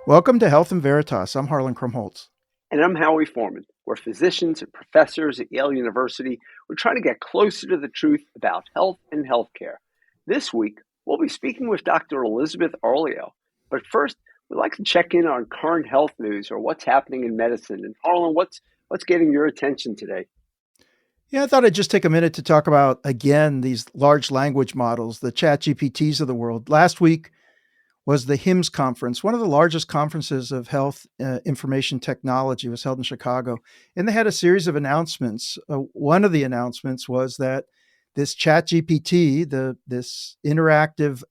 Welcome to Health in Veritas. I'm Harlan Krumholtz. And I'm Howie Foreman. We're physicians and professors at Yale University. We're trying to get closer to the truth about health and healthcare. This week, we'll be speaking with Dr. Elizabeth Arleo. But first, we'd like to check in on current health news or what's happening in medicine. And Harlan, what's getting your attention today? Yeah, I thought I'd just take a minute to talk about, again, these large language models, the chat GPTs of the world. Last week was the HIMSS conference, one of the largest conferences of health information technology was held in Chicago. And they had a series of announcements. One of the announcements was that this chat GPT, this interactive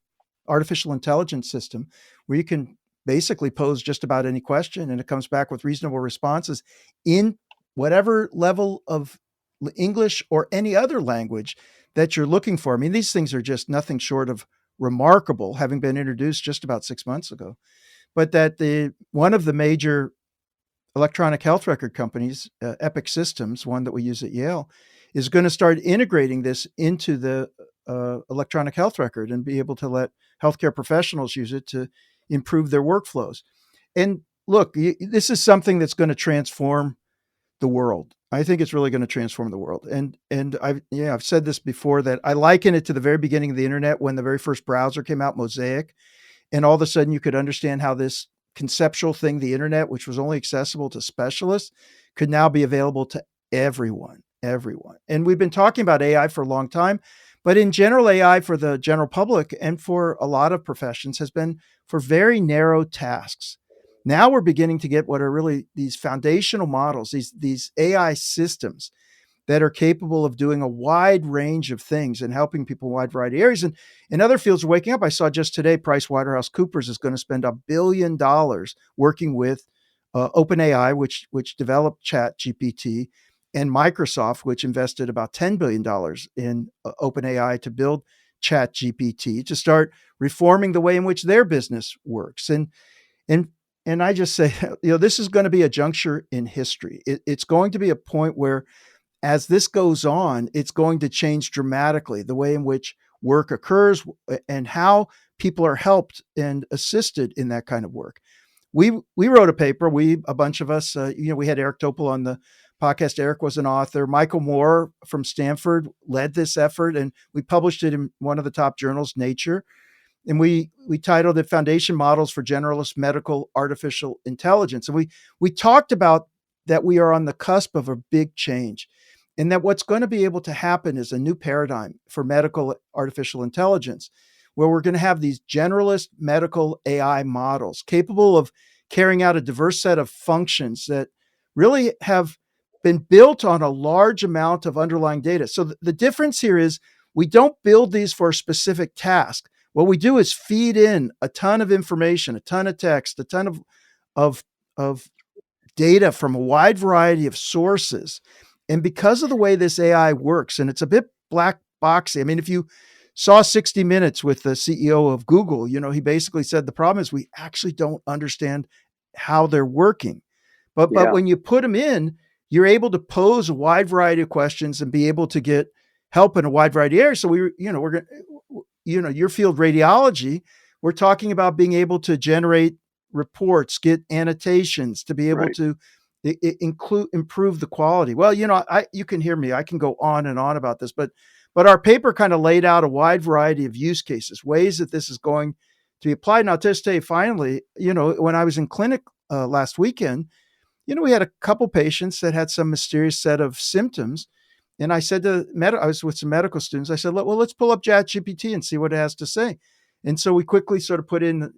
artificial intelligence system, where you can basically pose just about any question and it comes back with reasonable responses in whatever level of English or any other language that you're looking for. I mean, these things are just nothing short of remarkable, having been introduced just about 6 months ago. But that the one of the major electronic health record companies, Epic Systems, one that we use at Yale, is going to start integrating this into the electronic health record and be able to let healthcare professionals use it to improve their workflows. And look, this is something that's going to transform the world. I think it's really going to transform the world. And I've said this before that I liken it to the very beginning of the internet when the very first browser came out, Mosaic, and all of a sudden you could understand how this conceptual thing, the internet, which was only accessible to specialists, could now be available to everyone. And we've been talking about AI for a long time, but in general, AI for the general public and for a lot of professions has been for very narrow tasks. Now we're beginning to get what are really these foundational models, these AI systems that are capable of doing a wide range of things and helping people in a wide variety of areas. And in other fields are waking up. I saw just today, PricewaterhouseCoopers is going to spend $1 billion working with OpenAI, which developed ChatGPT, and Microsoft, which invested about $10 billion in OpenAI to build ChatGPT to start reforming the way in which their business works. And and I just say, this is going to be a juncture in history. It's going to be a point where as this goes on, it's going to change dramatically the way in which work occurs and how people are helped and assisted in that kind of work. We wrote a paper. A bunch of us, we had Eric Topol on the podcast. Eric was an author. Michael Moore from Stanford led this effort, and we published it in one of the top journals, Nature. And we titled it "Foundation Models for Generalist Medical Artificial Intelligence." And we talked about that we are on the cusp of a big change, and that what's going to be able to happen is a new paradigm for medical artificial intelligence, where we're going to have these generalist medical AI models capable of carrying out a diverse set of functions that really have been built on a large amount of underlying data. So the difference here is we don't build these for a specific task. What we do is feed in a ton of information, a ton of text, a ton of, of data from a wide variety of sources. And because of the way this AI works, and it's a bit black boxy. I mean, if you saw 60 Minutes with the CEO of Google, he basically said the problem is we actually don't understand how they're working. But Yeah, when you put them in, you're able to pose a wide variety of questions and be able to get help in a wide variety of areas. So we're going your field radiology, we're talking about being able to generate reports, get annotations, to be able right. to improve the quality. Well, you can hear me. I can go on and on about this, but our paper kind of laid out a wide variety of use cases, ways that this is going to be applied. And I'll just say, finally, when I was in clinic last weekend, we had a couple patients that had some mysterious set of symptoms. And I said I was with some medical students. I said, well, let's pull up ChatGPT and see what it has to say. And so we quickly sort of put in,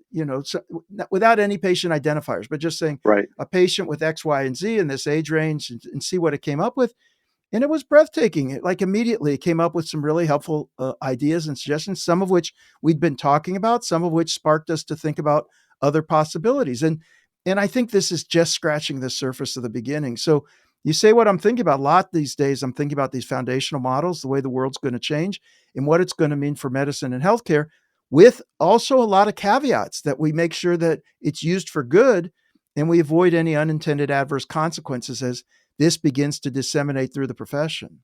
without any patient identifiers, but just saying Right. a patient with X, Y, and Z in this age range and see what it came up with. And it was breathtaking. Immediately it came up with some really helpful ideas and suggestions, some of which we'd been talking about, some of which sparked us to think about other possibilities. And I think this is just scratching the surface of the beginning. So you say what I'm thinking about a lot these days. I'm thinking about these foundational models, the way the world's going to change and what it's going to mean for medicine and healthcare, with also a lot of caveats that we make sure that it's used for good and we avoid any unintended adverse consequences as this begins to disseminate through the profession.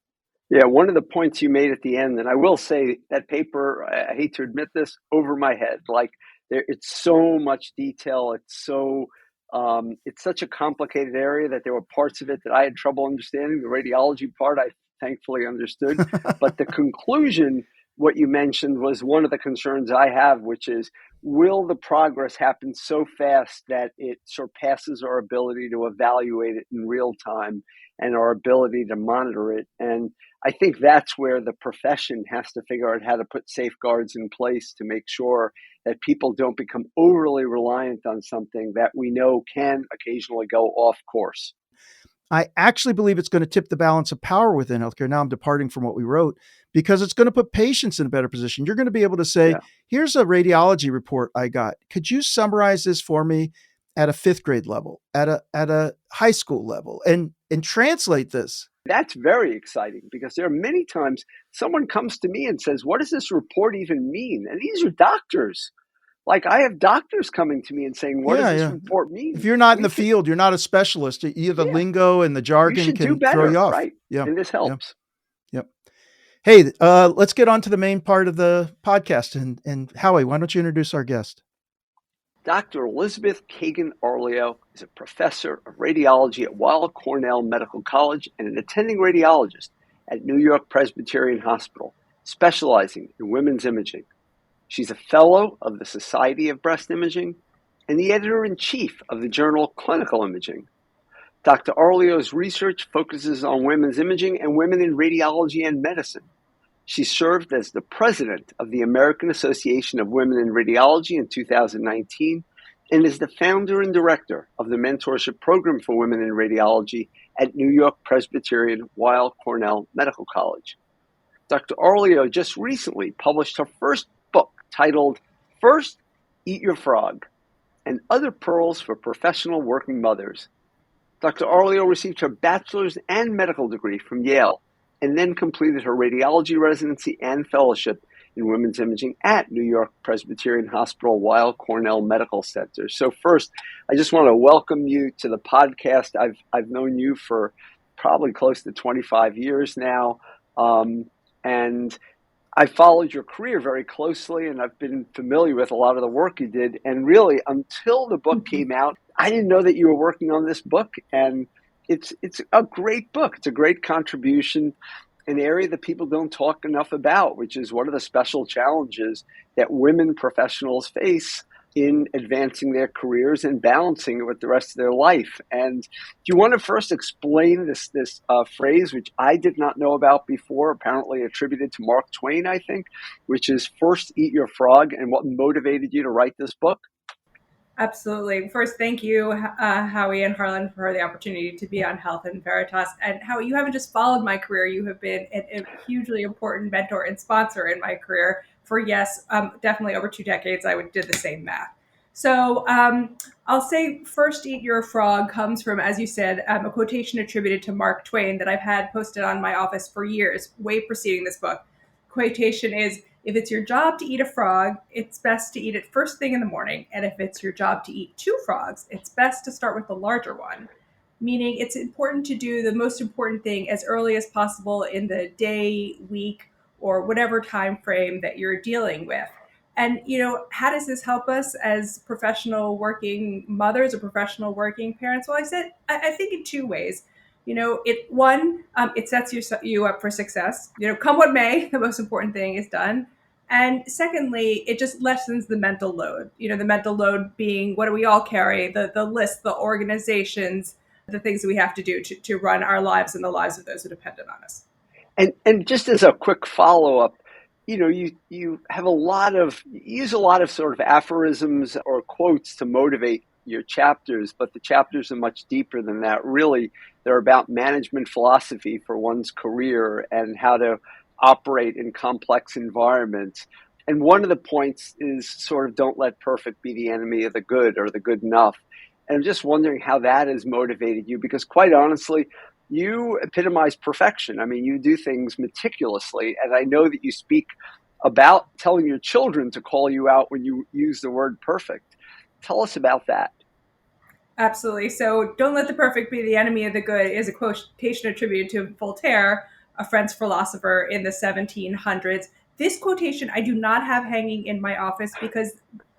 Yeah, one of the points you made at the end, and I will say that paper, I hate to admit this, over my head. Like it's so much detail. It's such a complicated area that there were parts of it that I had trouble understanding. The radiology part, I thankfully understood. But the conclusion, what you mentioned, was one of the concerns I have, which is, will the progress happen so fast that it surpasses our ability to evaluate it in real time and our ability to monitor it? And I think that's where the profession has to figure out how to put safeguards in place to make sure that people don't become overly reliant on something that we know can occasionally go off course. I actually believe it's going to tip the balance of power within healthcare. Now I'm departing from what we wrote because it's going to put patients in a better position. You're going to be able to say, Yeah, here's a radiology report I got. Could you summarize this for me at a fifth grade level, at a high school level, and translate this? that's very exciting because there are many times someone comes to me and says, what does this report even mean? And these are doctors. Like I have doctors coming to me and saying, what does Yeah, this yeah. report If mean? you're not in We the should, field, you're not a specialist. The yeah, lingo and the you jargon should do can throw you better, off. right? Yeah, And this yeah, helps. yeah. Hey, let's get on to the main part of the podcast. And Howie, why don't you introduce our guest? Dr. Elizabeth Arleo is a professor of radiology at Weill Cornell Medical College and an attending radiologist at New York Presbyterian Hospital, specializing in women's imaging. She's a fellow of the Society of Breast Imaging and the editor-in-chief of the journal Clinical Imaging. Dr. Arleo's research focuses on women's imaging and women in radiology and medicine. She served as the president of the American Association of Women in Radiology in 2019 and is the founder and director of the mentorship program for women in radiology at New York Presbyterian Weill Cornell Medical College. Dr. Arleo just recently published her first book titled First Eat Your Frog and Other Pearls for Professional Working Mothers. Dr. Arleo received her bachelor's and medical degree from Yale and then completed her radiology residency and fellowship in women's imaging at New York Presbyterian Hospital Weill Cornell Medical Center. So first, I just want to welcome you to the podcast. I've known you for probably close to 25 years now, and I followed your career very closely, and I've been familiar with a lot of the work you did. And really, until the book came out, I didn't know that you were working on this book. And it's a great book. It's a great contribution, an area that people don't talk enough about, which is one of the special challenges that women professionals face in advancing their careers and balancing it with the rest of their life. And do you want to first explain this phrase, which I did not know about before, apparently attributed to Mark Twain, I think, which is first eat your frog, and what motivated you to write this book? Absolutely. First, thank you, Howie and Harlan, for the opportunity to be on Health and Veritas. And Howie, you haven't just followed my career; you have been a hugely important mentor and sponsor in my career for, yes, definitely over 2 decades. I did the same math. So I'll say, "First, eat your frog" comes from, as you said, a quotation attributed to Mark Twain that I've had posted on my office for years, way preceding this book. Quotation is, if it's your job to eat a frog, it's best to eat it first thing in the morning. And if it's your job to eat two frogs, it's best to start with the larger one. Meaning it's important to do the most important thing as early as possible in the day, week, or whatever time frame that you're dealing with. And, how does this help us as professional working mothers or professional working parents? Well, I think in two ways. It sets you up for success. Come what may, the most important thing is done. And secondly, it just lessens the mental load. The mental load being, what do we all carry? The list, the organizations, the things that we have to do to run our lives and the lives of those who depend on us. And just as a quick follow up, you have you use a lot of sort of aphorisms or quotes to motivate your chapters, but the chapters are much deeper than that. Really, they're about management philosophy for one's career and how to operate in complex environments. And one of the points is sort of, don't let perfect be the enemy of the good, or the good enough. And I'm just wondering how that has motivated you, because quite honestly, you epitomize perfection. I mean, you do things meticulously, and I know that you speak about telling your children to call you out when you use the word perfect. Tell us about that. Absolutely. So, "Don't let the perfect be the enemy of the good" is a quotation attributed to Voltaire. a French philosopher in the 1700s. This quotation I do not have hanging in my office because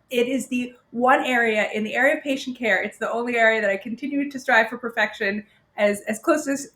it is the one area in the area of patient care. It's the only area that I continue to strive for perfection, as close as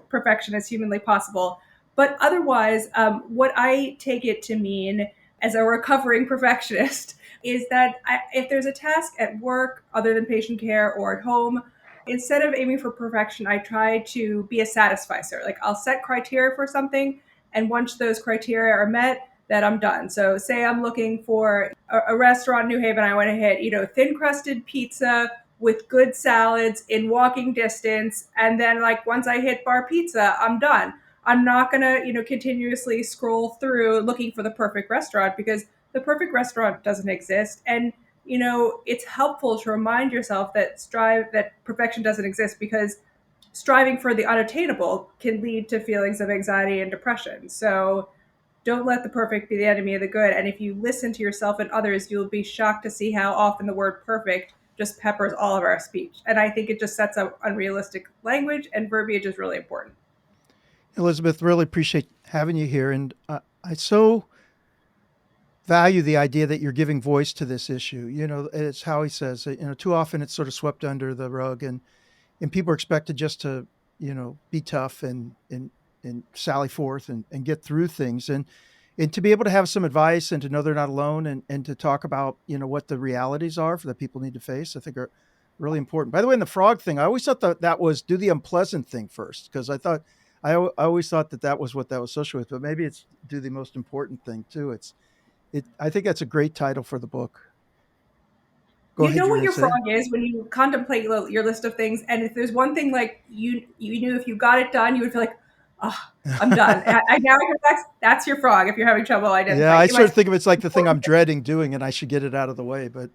perfection as humanly possible. But otherwise, what I take it to mean as a recovering perfectionist is that if there's a task at work other than patient care or at home, instead of aiming for perfection, I try to be a satisficer. Like I'll set criteria for something, and once those criteria are met, that I'm done. So say I'm looking for a restaurant in New Haven, I want to hit, thin crusted pizza with good salads in walking distance. And then like once I hit bar pizza, I'm done. I'm not going to, continuously scroll through looking for the perfect restaurant because the perfect restaurant doesn't exist. And, it's helpful to remind yourself that perfection doesn't exist because striving for the unattainable can lead to feelings of anxiety and depression. So don't let the perfect be the enemy of the good. And if you listen to yourself and others, you'll be shocked to see how often the word perfect just peppers all of our speech. And I think it just sets up unrealistic language, and verbiage is really important. Elizabeth, really appreciate having you here. And I so value the idea that you're giving voice to this issue. It's Howie says, too often it's sort of swept under the rug, and people are expected just to, be tough and sally forth and get through things. And to be able to have some advice and to know they're not alone and to talk about, what the realities are for that people need to face, I think are really important. By the way, in the frog thing, I always thought that was do the unpleasant thing first, because I always thought that was what that was associated with, but maybe it's do the most important thing too. I think that's a great title for the book. Go You ahead, know you were what going your to say? frog is when you contemplate your list of things, and if there's one thing like you knew if you got it done, you would feel like, oh, I'm done. I now I can that's your frog if you're having trouble Yeah, identifying. I It might sort of think of it's like the thing I'm dreading doing and I should get it out of the way, but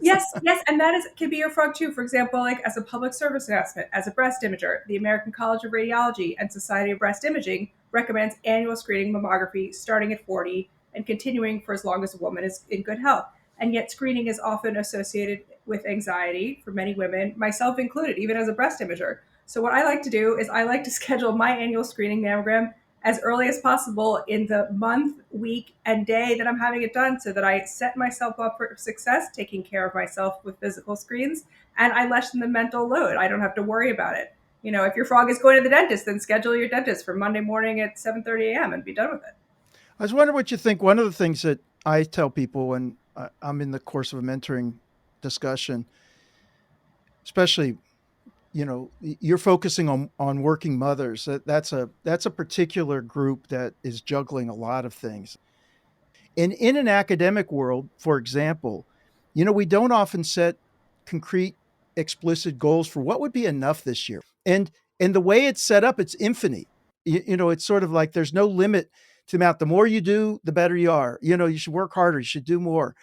Yes, yes, and that can be your frog too. For example, like as a public service announcement, as a breast imager, the American College of Radiology and Society of Breast Imaging recommends annual screening mammography starting at 40 and continuing for as long as a woman is in good health. And yet, screening is often associated with anxiety for many women, myself included, even as a breast imager. So, what I like to do is I like to schedule my annual screening mammogram as early as possible in the month, week, and day that I'm having it done so that I set myself up for success, taking care of myself with physical screens, and I lessen the mental load. I don't have to worry about it. If your frog is going to the dentist, then schedule your dentist for Monday morning at 7:30 a.m. and be done with it. I was wondering what you think. One of the things that I tell people when I'm in the course of a mentoring discussion, especially, you're focusing on working mothers. That's a particular group that is juggling a lot of things. And in an academic world, for example, we don't often set concrete, explicit goals for what would be enough this year. And the way it's set up, it's infinite. It's sort of like there's no limit to the amount. The more you do, the better you are. You should work harder. You should do more.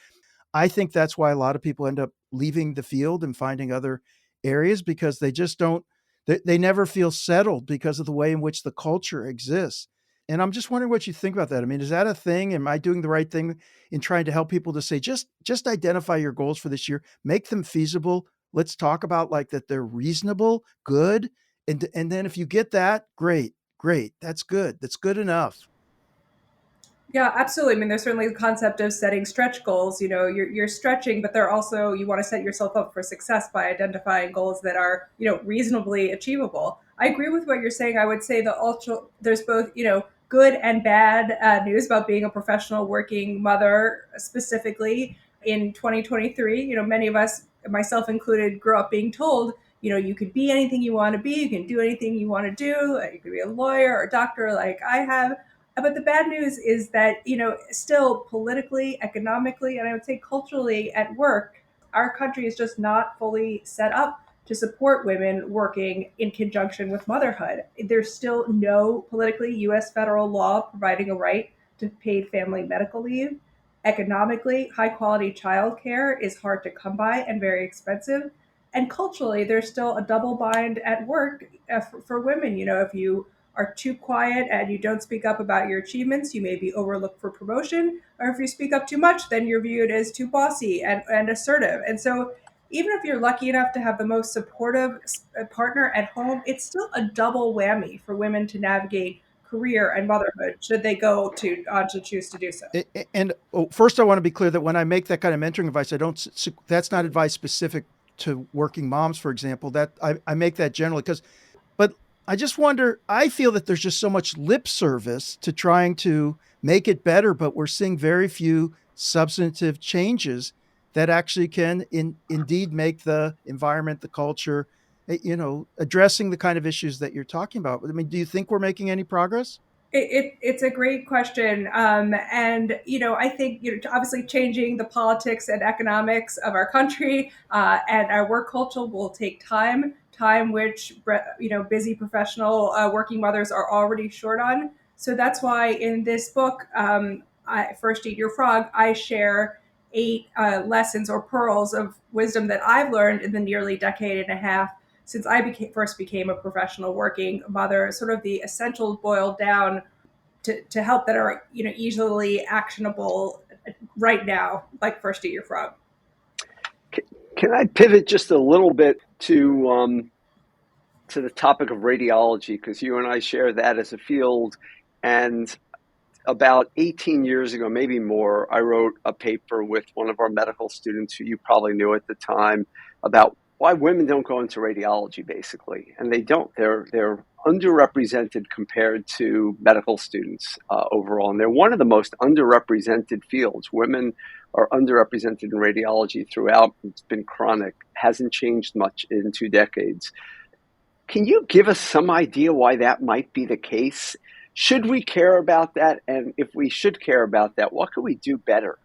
I think that's why a lot of people end up leaving the field and finding other areas because they just don't. They never feel settled because of the way in which the culture exists. And I'm just wondering what you think about that. I mean, is that a thing? Am I doing the right thing in trying to help people to say, just identify your goals for this year, make them feasible. Let's talk about like that they're reasonable, good. And then if you get that, great, great. That's good. That's good enough. Yeah, absolutely. I mean, there's certainly the concept of setting stretch goals. You're stretching, but they're also, you want to set yourself up for success by identifying goals that are, reasonably achievable. I agree with what you're saying. I would say there's both, good and bad news about being a professional working mother, specifically in 2023. Many of us, myself included, grew up being told, you could be anything you want to be, you can do anything you want to do, you could be a lawyer or a doctor like I have. But the bad news is that, still politically, economically, and I would say culturally at work, our country is just not fully set up to support women working in conjunction with motherhood. There's still no politically US federal law providing a right to paid family medical leave. Economically, high quality childcare is hard to come by and very expensive. And culturally, there's still a double bind at work for women. If you are too quiet and you don't speak up about your achievements, you may be overlooked for promotion. Or if you speak up too much, then you're viewed as too bossy and assertive. And so, even if you're lucky enough to have the most supportive partner at home, it's still a double whammy for women to navigate career and motherhood should they go to choose to do so. And first, I want to be clear that when I make that kind of mentoring advice, I don't. That's not advice specific to working moms, for example. That I make that generally because, but I just wonder. I feel that there's just so much lip service to trying to make it better, but we're seeing very few substantive changes that actually can indeed make the environment, the culture, addressing the kind of issues that you're talking about. I mean, do you think we're making any progress? It's a great question, and I think obviously changing the politics and economics of our country and our work culture will take time which busy professional working mothers are already short on. So that's why in this book, First Eat Your Frog, I share 8 lessons or pearls of wisdom that I've learned in the nearly decade and a half since first became a professional working mother, sort of the essentials boiled down to help that are easily actionable right now, like First Eat Your Frog. Can I pivot just a little bit to the topic of radiology, because you and I share that as a field. And about 18 years ago, maybe more, I wrote a paper with one of our medical students who you probably knew at the time about why women don't go into radiology, basically. And they don't. They're underrepresented compared to medical students overall. And they're one of the most underrepresented fields. Women are underrepresented in radiology throughout. It's been chronic, hasn't changed much in 2 decades. Can you give us some idea why that might be the case? Should we care about that? And if we should care about that, what could we do better?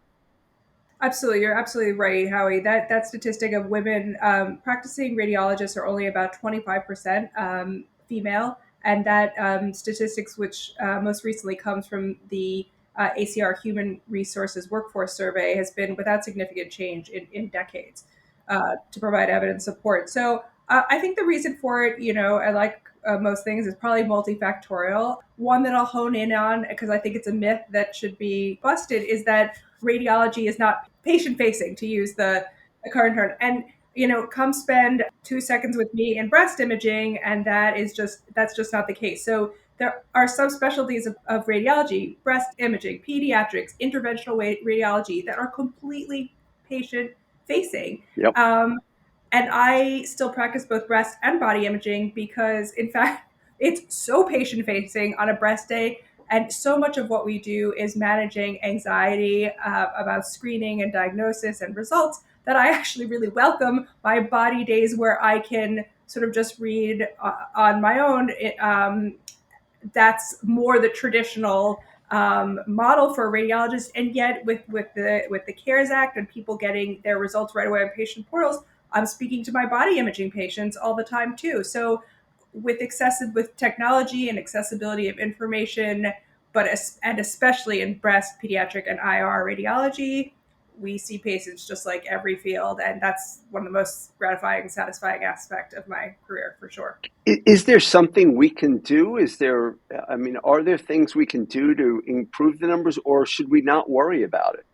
Absolutely, you're absolutely right, Howie. That statistic of women practicing radiologists are only about 25% female, and that statistics, which most recently comes from the ACR Human Resources Workforce Survey, has been without significant change in decades to provide evidence support. So I think the reason for it, I like most things, is probably multifactorial. One that I'll hone in on, because I think it's a myth that should be busted, is that radiology is not patient facing, to use the current term. And come spend 2 seconds with me in breast imaging, and that's just not the case. So there are subspecialties of radiology, breast imaging, pediatrics, interventional radiology, that are completely patient facing. Yep. And I still practice both breast and body imaging because, in fact, it's so patient facing on a breast day. And so much of what we do is managing anxiety about screening and diagnosis and results that I actually really welcome my body days where I can sort of just read on my own. That's more the traditional model for a radiologist, and yet with the CARES Act and people getting their results right away on patient portals, I'm speaking to my body imaging patients all the time too. So with technology and accessibility of information, and especially in breast, pediatric, and IR radiology, we see patients just like every field, and that's one of the most gratifying, satisfying aspect of my career for sure. Is there something we can do? Are there things we can do to improve the numbers, or should we not worry about it?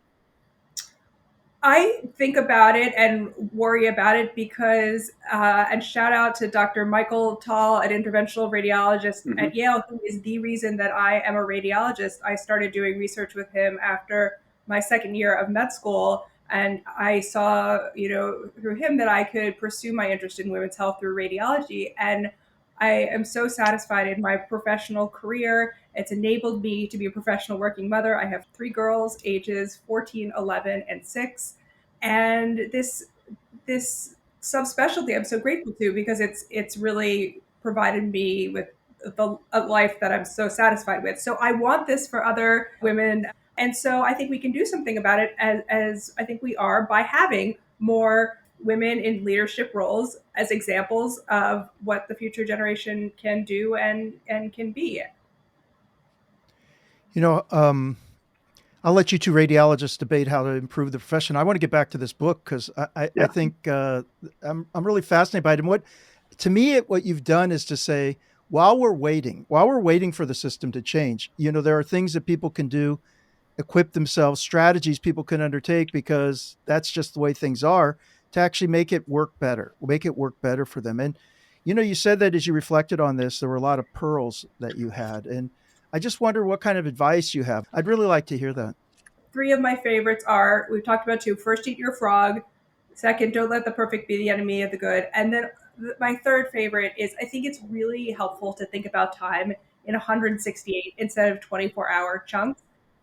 I think about it and worry about it because, and shout out to Dr. Michael Tall, an interventional radiologist at Yale, who is the reason that I am a radiologist. I started doing research with him after my second year of med school, and I saw, through him that I could pursue my interest in women's health through radiology. And I am so satisfied in my professional career. It's enabled me to be a professional working mother. I have 3 girls, ages 14, 11, and 6. And this subspecialty I'm so grateful to, because it's really provided me with a life that I'm so satisfied with. So I want this for other women. And so I think we can do something about it, as I think we are, by having more women in leadership roles as examples of what the future generation can do and can be. I'll let you two radiologists debate how to improve the profession. I want to get back to this book because I think I'm really fascinated by it. And to me, what you've done is to say, while we're waiting for the system to change, there are things that people can do, equip themselves, strategies people can undertake, because that's just the way things are, to actually make it work better for them. And, you said that as you reflected on this, there were a lot of pearls that you had. And I just wonder what kind of advice you have. I'd really like to hear that. Three of my favorites are, we've talked about two: first, eat your frog; second, don't let the perfect be the enemy of the good; and then my third favorite is, I think it's really helpful to think about time in 168 instead of 24-hour chunks.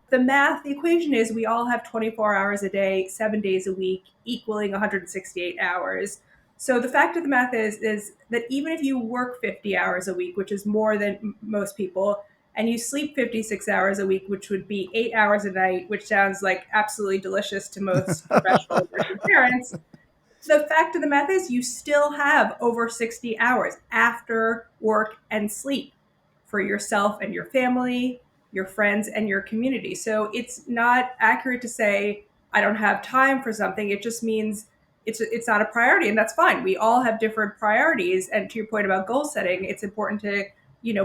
The equation is, we all have 24 hours a day, 7 days a week, equaling 168 hours. So the fact of the math is that even if you work 50 hours a week, which is more than most people, and you sleep 56 hours a week, which would be 8 hours a night, which sounds like absolutely delicious to most professional working parents, the fact of the matter is, you still have over 60 hours after work and sleep for yourself and your family, your friends, and your community. So it's not accurate to say, I don't have time for something. It just means it's not a priority, and that's fine. We all have different priorities. And to your point about goal setting, it's important to,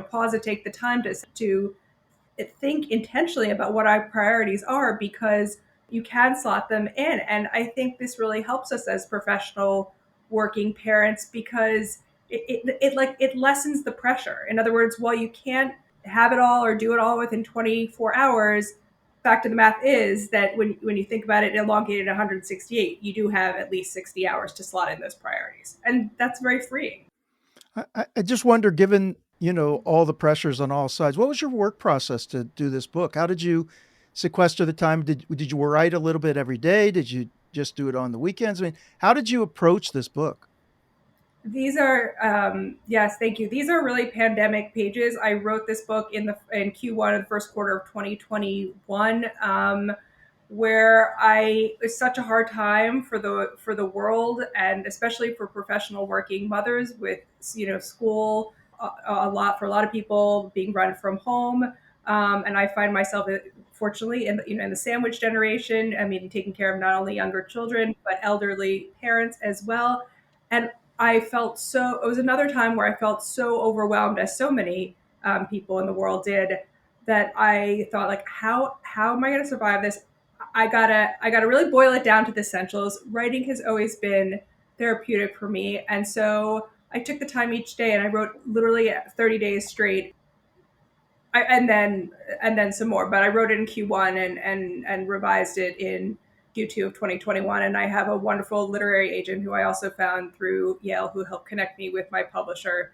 pause and take the time to think intentionally about what our priorities are, because you can slot them in. And I think this really helps us as professional working parents, because it lessens the pressure. In other words, while you can't have it all or do it all within 24 hours, fact of the math is that when you think about it, elongated 168, you do have at least 60 hours to slot in those priorities. And that's very freeing. I just wonder, given, all the pressures on all sides, what was your work process to do this book? How did you sequester the time? Did you write a little bit every day? Did you just do it on the weekends? I mean, how did you approach this book? These are, yes, thank you. These are really pandemic pages. I wrote this book in Q1 of the first quarter of 2021, where it's such a hard time for the world, and especially for professional working mothers, with school for a lot of people being run from home, and I find myself, fortunately, in the sandwich generation. I mean, taking care of not only younger children but elderly parents as well. And it was another time where I felt so overwhelmed, as so many people in the world did, that I thought, like, how am I going to survive this? I gotta really boil it down to the essentials. Writing has always been therapeutic for me, and so I took the time each day and I wrote literally 30 days straight. And then some more, but I wrote it in Q1 and revised it in Q2 of 2021. And I have a wonderful literary agent who I also found through Yale, who helped connect me with my publisher.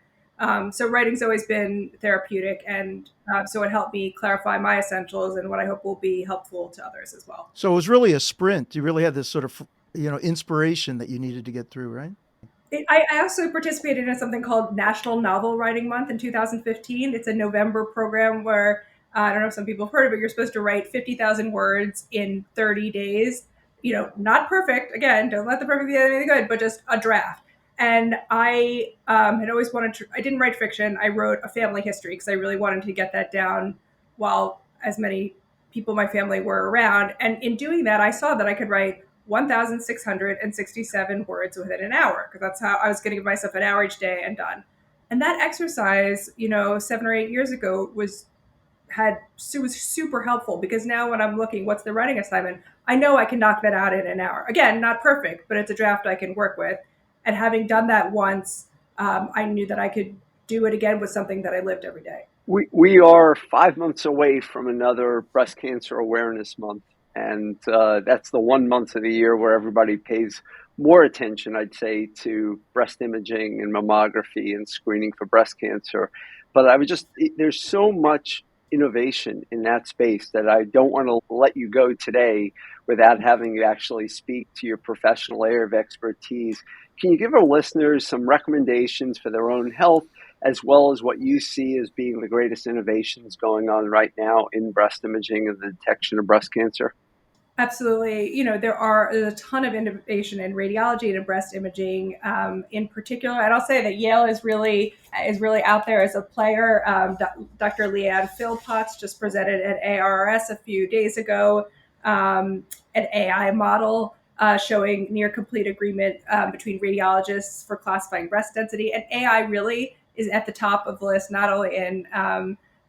So writing's always been therapeutic, and so it helped me clarify my essentials and what I hope will be helpful to others as well. So it was really a sprint. You really had this sort of, inspiration that you needed to get through, right? I also participated in something called National Novel Writing Month in 2015. It's a November program where, I don't know if some people have heard of it, you're supposed to write 50,000 words in 30 days. Not perfect. Again, don't let the perfect be the enemy of the good, but just a draft. And I had always I didn't write fiction. I wrote a family history because I really wanted to get that down while as many people in my family were around. And in doing that, I saw that I could write 1,667 words within an hour, because that's how I was going to give myself an hour each day and done. And that exercise, 7 or 8 years ago, was super helpful, because now when I'm looking, what's the writing assignment? I know I can knock that out in an hour. Again, not perfect, but it's a draft I can work with. And having done that once, I knew that I could do it again with something that I lived every day. We are 5 months away from another breast cancer awareness month. And that's the 1 month of the year where everybody pays more attention, I'd say, to breast imaging and mammography and screening for breast cancer. But there's so much innovation in that space that I don't want to let you go today without having you actually speak to your professional area of expertise. Can you give our listeners some recommendations for their own health, as well as what you see as being the greatest innovations going on right now in breast imaging and the detection of breast cancer? Absolutely. There's a ton of innovation in radiology and in breast imaging, in particular. And I'll say that Yale is really out there as a player. Dr. Leanne Philpotts just presented at ARS a few days ago, an AI model showing near complete agreement between radiologists for classifying breast density. And AI really is at the top of the list, not only in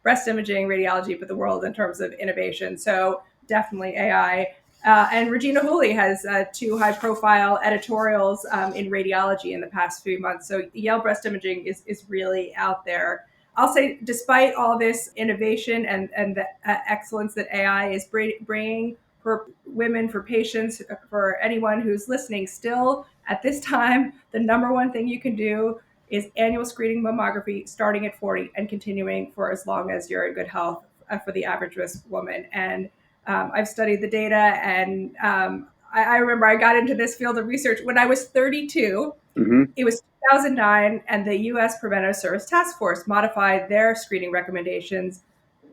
breast imaging radiology, but the world in terms of innovation. So definitely AI. And Regina Hooley has 2 high-profile editorials in radiology in the past few months. So Yale Breast Imaging is really out there. I'll say, despite all this innovation and the excellence that AI is bringing for women, for patients, for anyone who's listening, still at this time, the number one thing you can do is annual screening mammography starting at 40 and continuing for as long as you're in good health for the average risk woman. And I've studied the data, and I remember I got into this field of research when I was 32. Mm-hmm. It was 2009, and the U.S. Preventive Service Task Force modified their screening recommendations,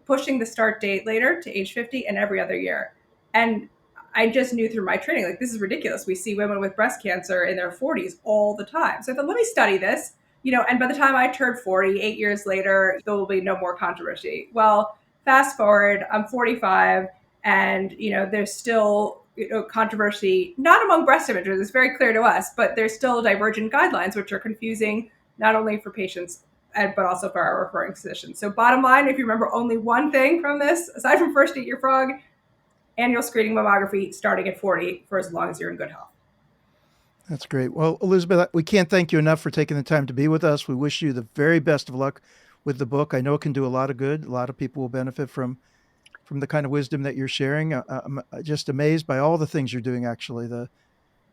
pushing the start date later to age 50 and every other year. And I just knew through my training, like, this is ridiculous. We see women with breast cancer in their 40s all the time. So I thought, let me study this, and by the time I turned 40, 8 years later, there will be no more controversy. Well, fast forward, I'm 45, and, there's still controversy, not among breast imagers, it's very clear to us, but there's still divergent guidelines, which are confusing not only for patients but also for our referring physicians. So bottom line, if you remember only one thing from this, aside from first eat your frog, annual screening mammography starting at 40 for as long as you're in good health. That's great. Well, Elizabeth, we can't thank you enough for taking the time to be with us. We wish you the very best of luck with the book. I know it can do a lot of good. A lot of people will benefit from the kind of wisdom that you're sharing. I'm just amazed by all the things you're doing, actually.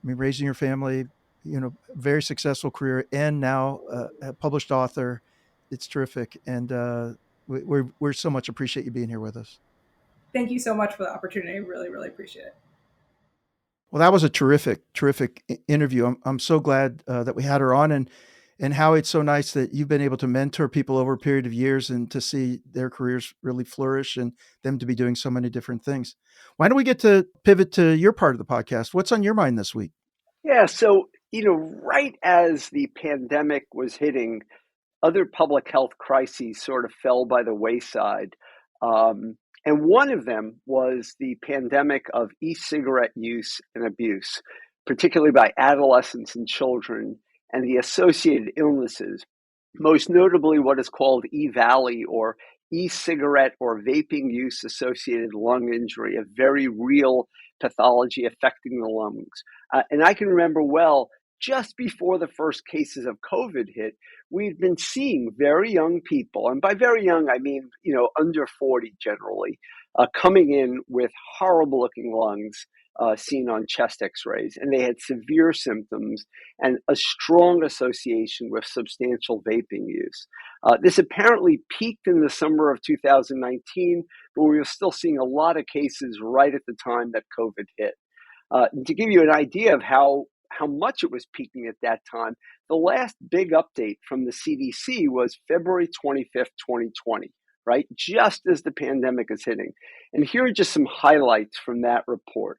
Raising your family, very successful career, and now a published author. It's terrific. And we're so much appreciate you being here with us. Thank you so much for the opportunity. I really, really appreciate it. Well, that was a terrific interview. I'm so glad that we had her on, and how it's so nice that you've been able to mentor people over a period of years and to see their careers really flourish and them to be doing so many different things. Why don't we get to pivot to your part of the podcast? What's on your mind this week? Yeah, so, right as the pandemic was hitting, other public health crises sort of fell by the wayside. And one of them was the pandemic of e-cigarette use and abuse, particularly by adolescents and children, and the associated illnesses, most notably what is called E-Valley, or e-cigarette or vaping use associated lung injury, a very real pathology affecting the lungs. And I can remember well, just before the first cases of COVID hit, we've been seeing very young people, and by very young, I mean, under 40 generally, coming in with horrible looking lungs seen on chest x-rays. And they had severe symptoms and a strong association with substantial vaping use. This apparently peaked in the summer of 2019, but we were still seeing a lot of cases right at the time that COVID hit. To give you an idea of how much it was peaking at that time, the last big update from the CDC was February 25th, 2020, right? Just as the pandemic is hitting. And here are just some highlights from that report.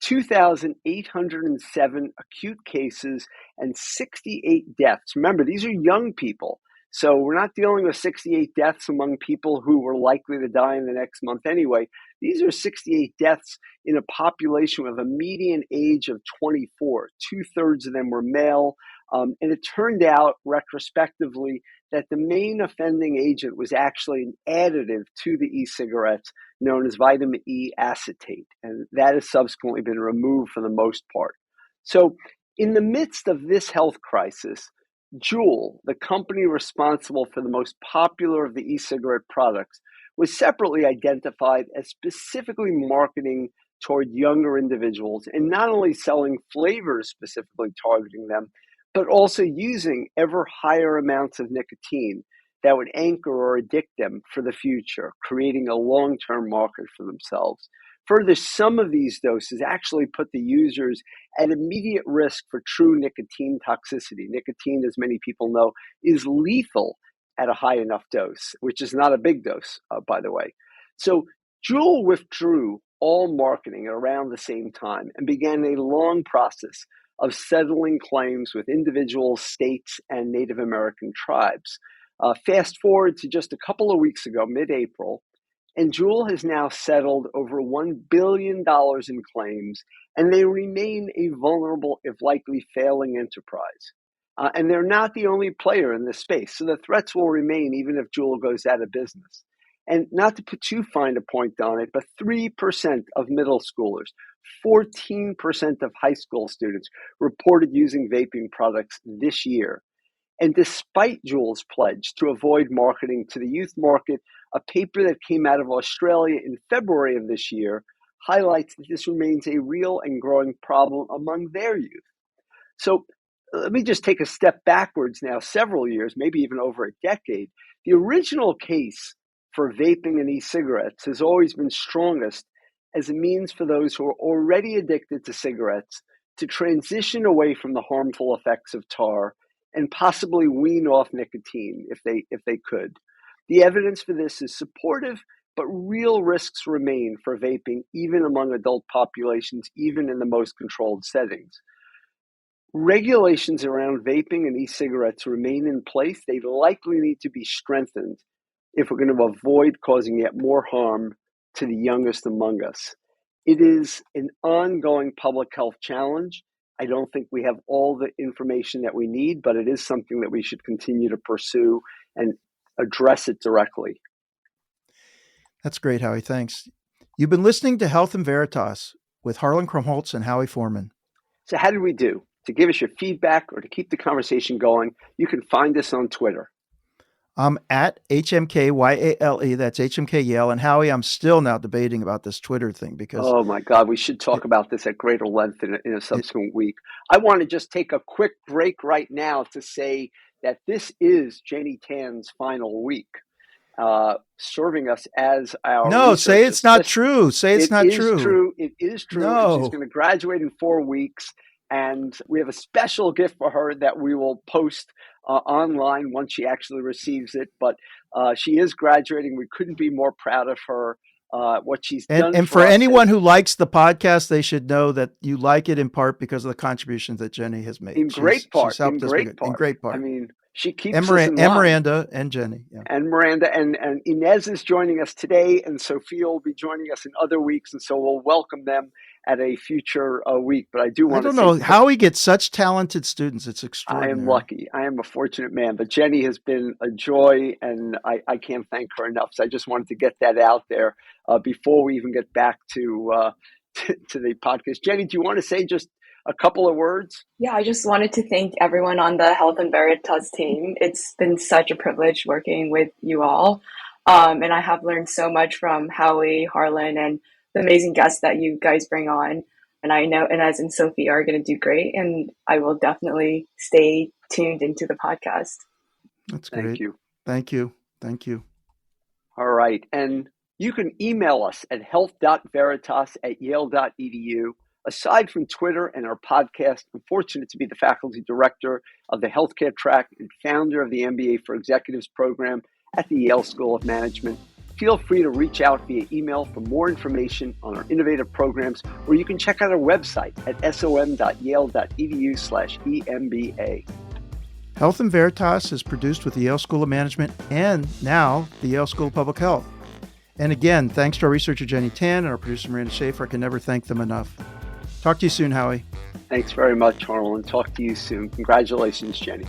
2,807 acute cases and 68 deaths. Remember, these are young people. So we're not dealing with 68 deaths among people who were likely to die in the next month anyway. These are 68 deaths in a population with a median age of 24. 2/3 of them were male. And it turned out retrospectively that the main offending agent was actually an additive to the e-cigarettes known as vitamin E acetate. And that has subsequently been removed for the most part. So in the midst of this health crisis, Juul, the company responsible for the most popular of the e-cigarette products, was separately identified as specifically marketing toward younger individuals and not only selling flavors specifically targeting them, but also using ever higher amounts of nicotine that would anchor or addict them for the future, creating a long-term market for themselves. Further, some of these doses actually put the users at immediate risk for true nicotine toxicity. Nicotine, as many people know, is lethal at a high enough dose, which is not a big dose, by the way. So Juul withdrew all marketing at around the same time and began a long process of settling claims with individual states and Native American tribes. Fast forward to just a couple of weeks ago, mid-April, and Juul has now settled over $1 billion in claims, and they remain a vulnerable, if likely failing enterprise. And they're not the only player in this space, so the threats will remain even if Juul goes out of business. And not to put too fine a point on it, but 3% of middle schoolers, 14% of high school students reported using vaping products this year. And despite Juul's pledge to avoid marketing to the youth market, a paper that came out of Australia in February of this year highlights that this remains a real and growing problem among their youth. So let me just take a step backwards now, several years, maybe even over a decade. The original case for vaping and e-cigarettes has always been strongest as a means for those who are already addicted to cigarettes to transition away from the harmful effects of tar and possibly wean off nicotine if they could. The evidence for this is supportive, but real risks remain for vaping, even among adult populations, even in the most controlled settings. Regulations around vaping and e-cigarettes remain in place. They likely need to be strengthened if we're going to avoid causing yet more harm to the youngest among us. It is an ongoing public health challenge. I don't think we have all the information that we need, but it is something that we should continue to pursue and address it directly. That's great, Howie. Thanks. You've been listening to Health in Veritas with Harlan Krumholtz and Howie Foreman. So how did we do? To give us your feedback or to keep the conversation going, you can find us on Twitter. I'm at HMKYALE. That's HMK Yale. And Howie, I'm still now debating about this Twitter thing because... Oh my God, we should talk about this at greater length in a subsequent week. I want to just take a quick break right now to say that this is Jenny Tan's final week serving us as our No, say it's not assistant. true. Say it's not true. It is true. No. She's going to graduate in 4 weeks. And we have a special gift for her that we will post online once she actually receives it. But she is graduating. We couldn't be more proud of her, what she's done. And for anyone who likes the podcast, they should know that you like it in part because of the contributions that Jenny has made. In great part. She's helped us in great part. I mean, she keeps us in line. And Miranda and Jenny. Yeah. And Miranda and Inez is joining us today. And Sophia will be joining us in other weeks. And so we'll welcome them at a future week. But I don't know how we get such talented students. It's extraordinary. I am lucky. I am a fortunate man. But Jenny has been a joy, and I can't thank her enough. So I just wanted to get that out there before we even get back to the podcast. Jenny, do you want to say just a couple of words? Yeah, I just wanted to thank everyone on the Health in Veritas team. It's been such a privilege working with you all. And I have learned so much from Howie, Harlan, and the amazing guests that you guys bring on. And I know Inez and Sophie are going to do great. And I will definitely stay tuned into the podcast. That's great. Thank you. Thank you. Thank you. All right. And you can email us at health.veritas@yale.edu. Aside from Twitter and our podcast, I'm fortunate to be the faculty director of the healthcare track and founder of the MBA for Executives program at the Yale School of Management. Feel free to reach out via email for more information on our innovative programs, or you can check out our website at som.yale.edu/EMBA. Health in Veritas is produced with the Yale School of Management and now the Yale School of Public Health. And again, thanks to our researcher, Jenny Tan, and our producer, Miranda Schaefer. I can never thank them enough. Talk to you soon, Howie. Thanks very much, Harlan. Talk to you soon. Congratulations, Jenny.